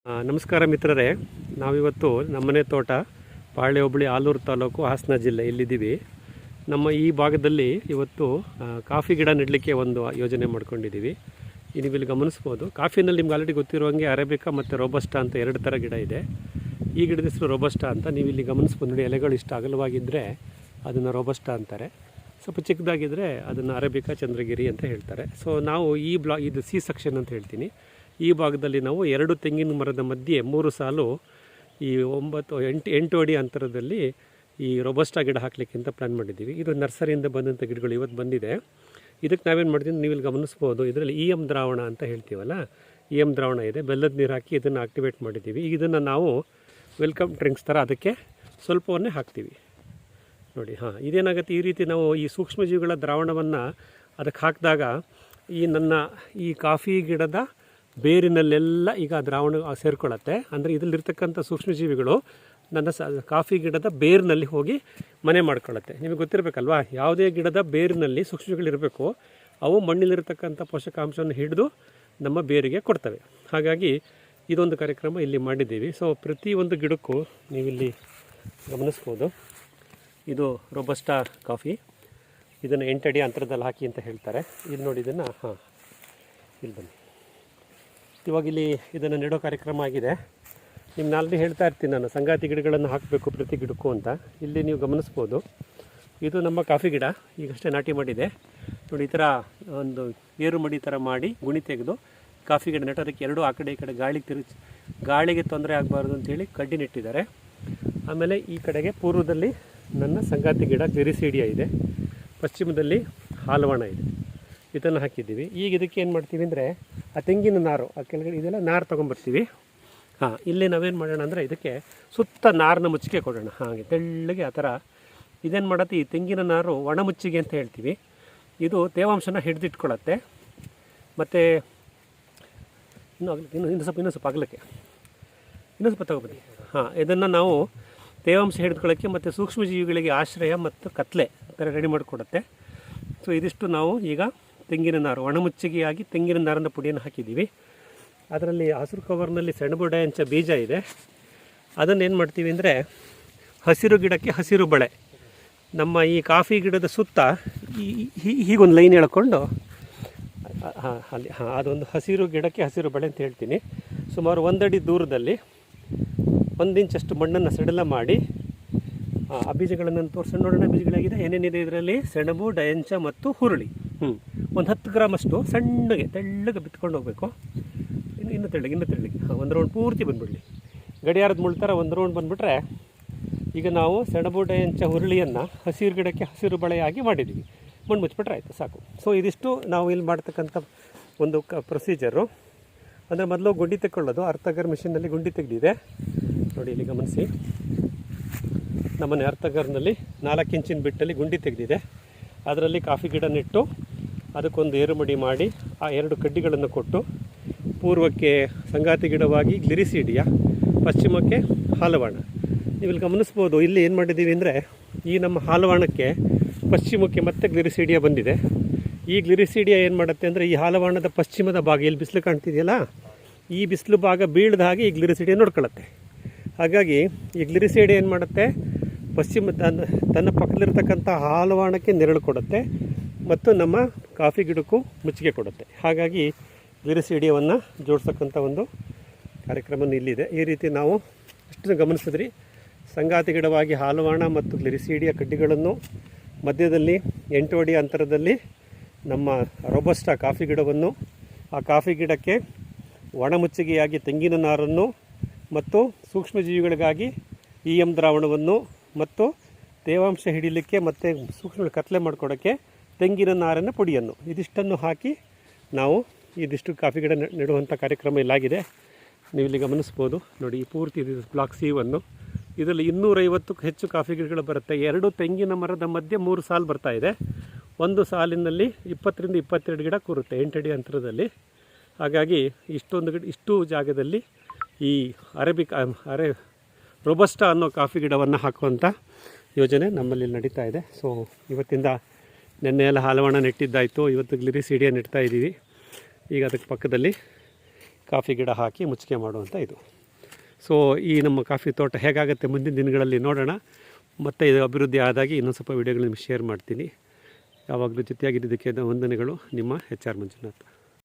ನಮಸ್ಕಾರ ಮಿತ್ರರೇ, ನಾವಿವತ್ತು ನಮ್ಮನೆ ತೋಟ ಪಾಳ್ಯ ಹೋಬಳಿ ಆಲೂರು ತಾಲೂಕು ಹಾಸನ ಜಿಲ್ಲೆ ಇಲ್ಲಿದ್ದೀವಿ. ನಮ್ಮ ಈ ಭಾಗದಲ್ಲಿ ಇವತ್ತು ಕಾಫಿ ಗಿಡ ನೆಡಲಿಕ್ಕೆ ಒಂದು ಯೋಜನೆ ಮಾಡ್ಕೊಂಡಿದ್ದೀವಿ. ನೀವು ಇಲ್ಲಿ ಗಮನಿಸ್ಬೋದು, ಕಾಫಿನಲ್ಲಿ ನಿಮ್ಗೆ ಆಲ್ರೆಡಿ ಗೊತ್ತಿರುವಂಗೆ ಅರೇಬಿಕಾ ಮತ್ತು ರೋಬಸ್ಟಾ ಅಂತ ಎರಡು ಥರ ಗಿಡ ಇದೆ. ಈ ಗಿಡದ ಹೆಸರು ರೋಬಸ್ಟಾ ಅಂತ. ನೀವು ಇಲ್ಲಿ ಗಮನಿಸ್ಬೋದು ನೋಡಿ, ಎಲೆಗಳು ಇಷ್ಟು ಅಗಲವಾಗಿದ್ದರೆ ಅದನ್ನು ರೋಬಸ್ಟಾ ಅಂತಾರೆ, ಸ್ವಲ್ಪ ಚಿಕ್ಕದಾಗಿದ್ದರೆ ಅದನ್ನು ಅರೇಬಿಕಾ ಚಂದ್ರಗಿರಿ ಅಂತ ಹೇಳ್ತಾರೆ. ಸೊ ನಾವು ಇದು ಸಿ ಸೆಕ್ಷನ್ ಅಂತ ಹೇಳ್ತೀನಿ. ಈ ಭಾಗದಲ್ಲಿ ನಾವು 2 ತೆಂಗಿನ ಮರದ ಮಧ್ಯೆ 3 ಸಾಲು ಈ 8 ಅಡಿ ಅಂತರದಲ್ಲಿ ಈ ರೋಬಸ್ಟಾ ಗಿಡ ಹಾಕಲಿಕ್ಕೆ ಅಂತ ಪ್ಲ್ಯಾನ್ ಮಾಡಿದ್ದೀವಿ. ಇದು ನರ್ಸರಿಯಿಂದ ಬಂದಂಥ ಗಿಡಗಳು ಇವತ್ತು ಬಂದಿದೆ. ಇದಕ್ಕೆ ನಾವೇನು ಮಾಡ್ತೀವಿ, ನೀವು ಇಲ್ಲಿ ಗಮನಿಸ್ಬೋದು, ಇದರಲ್ಲಿ EM ದ್ರಾವಣ ಅಂತ ಹೇಳ್ತೀವಲ್ಲ, EM ದ್ರಾವಣ ಇದೆ, ಬೆಲ್ಲದ ನೀರು ಹಾಕಿ ಇದನ್ನು ಆಕ್ಟಿವೇಟ್ ಮಾಡಿದ್ದೀವಿ. ಇದನ್ನು ನಾವು ವೆಲ್ಕಮ್ ಡ್ರಿಂಕ್ಸ್ ಥರ ಅದಕ್ಕೆ ಸ್ವಲ್ಪವನ್ನೇ ಹಾಕ್ತೀವಿ ನೋಡಿ. ಇದೇನಾಗುತ್ತೆ, ಈ ರೀತಿ ನಾವು ಈ ಸೂಕ್ಷ್ಮಜೀವಿಗಳ ದ್ರಾವಣವನ್ನು ಅದಕ್ಕೆ ಹಾಕಿದಾಗ ಈ ಕಾಫಿ ಗಿಡದ ಬೇರಿನಲ್ಲೆಲ್ಲ ಈಗ ದ್ರಾವಣ ಸೇರ್ಕೊಳ್ಳುತ್ತೆ. ಅಂದರೆ ಇದರಲ್ಲಿರ್ತಕ್ಕಂಥ ಸೂಕ್ಷ್ಮಜೀವಿಗಳು ನನ್ನ ಕಾಫಿ ಗಿಡದ ಬೇರಿನಲ್ಲಿ ಹೋಗಿ ಮನೆ ಮಾಡ್ಕೊಳ್ಳುತ್ತೆ. ನಿಮಗೆ ಗೊತ್ತಿರಬೇಕಲ್ವಾ, ಯಾವುದೇ ಗಿಡದ ಬೇರಿನಲ್ಲಿ ಸೂಕ್ಷ್ಮಗಳಿರಬೇಕು, ಅವು ಮಣ್ಣಿಲಿರ್ತಕ್ಕಂಥ ಪೋಷಕಾಂಶವನ್ನು ಹಿಡಿದು ನಮ್ಮ ಬೇರಿಗೆ ಕೊಡ್ತವೆ. ಹಾಗಾಗಿ ಇದೊಂದು ಕಾರ್ಯಕ್ರಮ ಇಲ್ಲಿ ಮಾಡಿದ್ದೀವಿ. ಸೊ ಪ್ರತಿಯೊಂದು ಗಿಡಕ್ಕೂ ನೀವಿಲ್ಲಿ ಗಮನಿಸ್ಬೋದು, ಇದು ರೋಬಸ್ಟಾ ಕಾಫಿ. ಇದನ್ನು 8 ಅಡಿ ಅಂತರದಲ್ಲಿ ಹಾಕಿ ಅಂತ ಹೇಳ್ತಾರೆ. ಇದು ನೋಡಿ, ಇದನ್ನು ಇಲ್ಲಿ ಬನ್ನಿ. ಇವಾಗ ಇಲ್ಲಿ ಇದನ್ನು ನೆಡೋ ಕಾರ್ಯಕ್ರಮ ಆಗಿದೆ. ನಿಮ್ಗೆ ಆಲ್ರೆಡಿ ಹೇಳ್ತಾ ಇರ್ತೀನಿ ನಾನು, ಸಂಗಾತಿ ಗಿಡಗಳನ್ನು ಹಾಕಬೇಕು ಪ್ರತಿ ಗಿಡಕ್ಕೂ ಅಂತ. ಇಲ್ಲಿ ನೀವು ಗಮನಿಸ್ಬೋದು, ಇದು ನಮ್ಮ ಕಾಫಿ ಗಿಡ ಈಗಷ್ಟೇ ನಾಟಿ ಮಾಡಿದೆ ನೋಡಿ. ಈ ಥರ ಒಂದು ಏರು ಮಡಿ ಥರ ಮಾಡಿ ಗುಣಿ ತೆಗೆದು ಕಾಫಿ ಗಿಡ ನೆಟ್ಟೋದಕ್ಕೆ 2 ಆ ಕಡೆ ಈ ಕಡೆ ಗಾಳಿಗೆ ತೊಂದರೆ ಆಗಬಾರ್ದು ಅಂತೇಳಿ ಕಡ್ಡಿ ನೆಟ್ಟಿದ್ದಾರೆ. ಆಮೇಲೆ ಈ ಕಡೆಗೆ ಪೂರ್ವದಲ್ಲಿ ನನ್ನ ಸಂಗಾತಿ ಗಿಡ ಗ್ಲಿರಿಸೀಡಿಯಾ ಇದೆ, ಪಶ್ಚಿಮದಲ್ಲಿ ಹಾಲವಾಣ ಇದೆ. ಇದನ್ನು ಹಾಕಿದ್ದೀವಿ. ಈಗ ಇದಕ್ಕೆ ಏನು ಮಾಡ್ತೀವಿ ಅಂದರೆ, ಆ ತೆಂಗಿನ ನಾರು ಆ ಕೆಳಗಡೆ ಇದೆಲ್ಲ ನಾರು ತೊಗೊಂಬರ್ತೀವಿ. ಇಲ್ಲೇ ನಾವೇನು ಮಾಡೋಣ ಅಂದರೆ, ಇದಕ್ಕೆ ಸುತ್ತ ನಾರನ್ನ ಮುಚ್ಚಿಗೆ ಕೊಡೋಣ. ಹಾಗೆ ತೆಳ್ಳಗೆ ಆ ಥರ ಇದೇನು ಮಾಡುತ್ತೆ, ಈ ತೆಂಗಿನ ನಾರು ಒಣ ಮುಚ್ಚಿಗೆ ಅಂತ ಹೇಳ್ತೀವಿ. ಇದು ತೇವಾಂಶನ ಹಿಡಿದಿಟ್ಕೊಳ್ಳುತ್ತೆ. ಮತ್ತು ಇನ್ನೂ ಸ್ವಲ್ಪ ಅಗಲಕ್ಕೆ ಇನ್ನೂ ಸ್ವಲ್ಪ ತಗೊಬನ್ನಿ. ಇದನ್ನು ನಾವು ತೇವಾಂಶ ಹಿಡಿದುಕೊಳ್ಳೋಕ್ಕೆ ಮತ್ತು ಸೂಕ್ಷ್ಮಜೀವಿಗಳಿಗೆ ಆಶ್ರಯ ಮತ್ತು ಕತ್ಲೆ ಥರ ರೆಡಿ ಮಾಡಿಕೊಡುತ್ತೆ. ಸೊ ಇದಿಷ್ಟು ನಾವು ಈಗ ತೆಂಗಿನ ನಾರು ಒಣಮುಚ್ಚಿಗೆಯಾಗಿ ತೆಂಗಿನ ನಾರನ್ನ ಪುಡಿಯನ್ನು ಹಾಕಿದ್ದೀವಿ. ಅದರಲ್ಲಿ ಹಸಿರು ಕವರ್ನಲ್ಲಿ ಸೆಣಬು ಡಯಂಚ ಬೀಜ ಇದೆ. ಅದನ್ನು ಏನು ಮಾಡ್ತೀವಿ ಅಂದರೆ, ಹಸಿರು ಗಿಡಕ್ಕೆ ಹಸಿರು ಬಳೆ, ನಮ್ಮ ಈ ಕಾಫಿ ಗಿಡದ ಸುತ್ತ ಹೀಗೊಂದು ಲೈನ್ ಎಳ್ಕೊಂಡು ಅಲ್ಲಿ ಅದೊಂದು ಹಸಿರು ಗಿಡಕ್ಕೆ ಹಸಿರು ಬಳೆ ಅಂತ ಹೇಳ್ತೀನಿ. ಸುಮಾರು 1 ಅಡಿ ದೂರದಲ್ಲಿ 1 ಇಂಚಷ್ಟು ಮಣ್ಣನ್ನು ಸಡಿಲ ಮಾಡಿ ಆ ಬೀಜಗಳನ್ನು ತೋರಿಸಿ ನೋಡೋಣ. ಬೀಜಗಳಾಗಿದೆ, ಏನೇನಿದೆ ಇದರಲ್ಲಿ, ಸೆಣಬು, ಡಯಂಚ ಮತ್ತು ಹುರುಳಿ. ಒಂದು 10 ಗ್ರಾಮಷ್ಟು ಸಣ್ಣಗೆ ತೆಳ್ಳಗೆ ಬಿತ್ಕೊಂಡು ಹೋಗಬೇಕು. ಇನ್ನು ತೆಳ್ಳಗೆ 1 ರೌಂಡ್ ಪೂರ್ತಿ ಬಂದುಬಿಡಲಿ. ಗಡಿಯಾರದ ಮುಳ್ಳು ಥರ 1 ರೌಂಡ್ ಬಂದುಬಿಟ್ರೆ, ಈಗ ನಾವು ಸೆಣಬು, ಡಯಂಚ, ಹುರುಳಿಯನ್ನು ಹಸಿರು ಗಿಡಕ್ಕೆ ಹಸಿರು ಬಳೆಯಾಗಿ ಮಾಡಿದ್ದೀವಿ. ಮಣ್ಣು ಮುಚ್ಚಿಬಿಟ್ರೆ ಆಯಿತು, ಸಾಕು. ಸೊ ಇದಿಷ್ಟು ನಾವು ಇಲ್ಲಿ ಮಾಡ್ತಕ್ಕಂಥ ಒಂದು ಪ್ರೊಸೀಜರು. ಅಂದರೆ ಮೊದಲು ಗುಂಡಿ ತೆಕ್ಕೊಳ್ಳೋದು, ಅರ್ಥಗರ್ ಮಿಷಿನಲ್ಲಿ ಗುಂಡಿ ತೆಗೆದಿದೆ ನೋಡಿ, ಇಲ್ಲಿ ಗಮನಿಸಿ. ನಮ್ಮನೆ ಅರ್ಥಗರ್ನಲ್ಲಿ 4 ಇಂಚಿನ ಬಿಟ್ಟಲ್ಲಿ ಗುಂಡಿ ತೆಗೆದಿದೆ. ಅದರಲ್ಲಿ ಕಾಫಿ ಗಿಡ ನೆಟ್ಟು ಅದಕ್ಕೊಂದು ಏರುಮಡಿ ಮಾಡಿ ಆ 2 ಕಡ್ಡಿಗಳನ್ನು ಕೊಟ್ಟು, ಪೂರ್ವಕ್ಕೆ ಸಂಗಾತಿ ಗಿಡವಾಗಿ ಗ್ಲಿರಿಸೀಡಿಯಾ, ಪಶ್ಚಿಮಕ್ಕೆ ಹಾಲವಾಣ. ನೀವಿಲ್ಲಿ ಗಮನಿಸ್ಬೋದು, ಇಲ್ಲಿ ಏನು ಮಾಡಿದ್ದೀವಿ ಅಂದರೆ, ಈ ನಮ್ಮ ಹಾಲವಾಣಕ್ಕೆ ಪಶ್ಚಿಮಕ್ಕೆ ಮತ್ತೆ ಗ್ಲಿರಿಸೀಡಿಯಾ ಬಂದಿದೆ. ಈ ಗ್ಲಿರಿಸೀಡಿಯಾ ಏನು ಮಾಡುತ್ತೆ ಅಂದರೆ, ಈ ಹಾಲವಾಣದ ಪಶ್ಚಿಮದ ಭಾಗ ಇಲ್ಲಿ ಬಿಸಿಲು ಕಾಣ್ತಿದೆಯಲ್ಲ, ಈ ಬಿಸಿಲು ಭಾಗ ಬೀಳದ ಹಾಗೆ ಈ ಗ್ಲಿರಿಸೀಡಿಯಾ ನೋಡ್ಕೊಳ್ಳುತ್ತೆ. ಹಾಗಾಗಿ ಈ ಗ್ಲಿರಿಸೀಡಿಯಾ ಏನು ಮಾಡುತ್ತೆ, ತನ್ನ ಪಕ್ಕದಲ್ಲಿರ್ತಕ್ಕಂಥ ಹಾಲವಾಣಕ್ಕೆ ನೆರಳು ಕೊಡುತ್ತೆ ಮತ್ತು ನಮ್ಮ ಕಾಫಿ ಗಿಡಕ್ಕೂ ಮುಚ್ಚಿಗೆ ಕೊಡುತ್ತೆ. ಹಾಗಾಗಿ ಗ್ಲಿರಿಸೀಡಿಯಾವನ್ನು ಜೋಡಿಸ್ತಕ್ಕಂಥ ಒಂದು ಕಾರ್ಯಕ್ರಮ ಇಲ್ಲಿದೆ. ಈ ರೀತಿ ನಾವು ಅಷ್ಟು ಗಮನಿಸಿದ್ರಿ, ಸಂಗಾತಿ ಗಿಡವಾಗಿ ಹಾಲವಾಣ ಮತ್ತು ಗ್ಲಿರಿಸೀಡಿಯಾ ಕಡ್ಡಿಗಳನ್ನು, ಮಧ್ಯದಲ್ಲಿ 8 ಅಡಿ ಅಂತರದಲ್ಲಿ ನಮ್ಮ ರೋಬಸ್ಟಾ ಕಾಫಿ ಗಿಡವನ್ನು, ಆ ಕಾಫಿ ಗಿಡಕ್ಕೆ ಒಣಮುಚ್ಚಿಗೆಯಾಗಿ ತೆಂಗಿನ ನಾರನ್ನು ಮತ್ತು ಸೂಕ್ಷ್ಮಜೀವಿಗಳಿಗಾಗಿ EM ದ್ರಾವಣವನ್ನು ಮತ್ತು ತೇವಾಂಶ ಹಿಡಿಲಿಕ್ಕೆ ಮತ್ತು ಸೂಕ್ಷ್ಮ ಕತ್ಲೆ ಮಾಡಿಕೊಡೋಕ್ಕೆ ತೆಂಗಿನ ನಾರಿನ ಪುಡಿಯನ್ನು, ಇದಿಷ್ಟನ್ನು ಹಾಕಿ ನಾವು ಇದಿಷ್ಟು ಕಾಫಿ ಗಿಡ ನೆಡುವಂಥ ಕಾರ್ಯಕ್ರಮ ಇಲ್ಲಾಗಿದೆ. ನೀವು ಇಲ್ಲಿ ಗಮನಿಸ್ಬೋದು ನೋಡಿ, ಈ ಪೂರ್ತಿ ಇದು ಬ್ಲಾಕ್ C1. ಇದರಲ್ಲಿ 250ಕ್ಕೂ ಹೆಚ್ಚು ಕಾಫಿ ಗಿಡಗಳು ಬರುತ್ತೆ. 2 ತೆಂಗಿನ ಮರದ ಮಧ್ಯೆ 3 ಸಾಲು ಬರ್ತಾ ಇದೆ. ಒಂದು ಸಾಲಿನಲ್ಲಿ 20 ರಿಂದ 22 ಗಿಡ ಕೂರುತ್ತೆ 8 ಅಡಿ ಅಂತರದಲ್ಲಿ. ಹಾಗಾಗಿ ಇಷ್ಟು ಜಾಗದಲ್ಲಿ ಈ ರೋಬಸ್ಟಾ ಅನ್ನೋ ಕಾಫಿ ಗಿಡವನ್ನು ಹಾಕುವಂಥ ಯೋಜನೆ ನಮ್ಮಲ್ಲಿ ನಡೀತಾ ಇದೆ. ಸೊ ಇವತ್ತಿಂದ ನೆನ್ನೆ ಎಲ್ಲ ಹಾಲವಾಣ ನೆಟ್ಟಿದ್ದಾಯಿತು, ಇವತ್ತು ಗ್ಲಿರಿಸೀಡಿಯಾ ನೆಡ್ತಾ ಇದ್ದೀವಿ. ಈಗ ಅದಕ್ಕೆ ಪಕ್ಕದಲ್ಲಿ ಕಾಫಿ ಗಿಡ ಹಾಕಿ ಮುಚ್ಚಿಗೆ ಮಾಡುವಂಥ ಇದು. ಸೊ ಈ ನಮ್ಮ ಕಾಫಿ ತೋಟ ಹೇಗಾಗುತ್ತೆ ಮುಂದಿನ ದಿನಗಳಲ್ಲಿ ನೋಡೋಣ. ಮತ್ತು ಇದು ಅಭಿವೃದ್ಧಿ ಆದಾಗಿ ಇನ್ನೊಂದು ಸ್ವಲ್ಪ ವೀಡಿಯೋಗಳು ನಿಮಗೆ ಶೇರ್ ಮಾಡ್ತೀನಿ. ಯಾವಾಗಲೂ ಜೊತೆಯಾಗಿದ್ದಕ್ಕೆ ವಂದನೆಗಳು. ನಿಮ್ಮ HR ಮಂಜುನಾಥ್.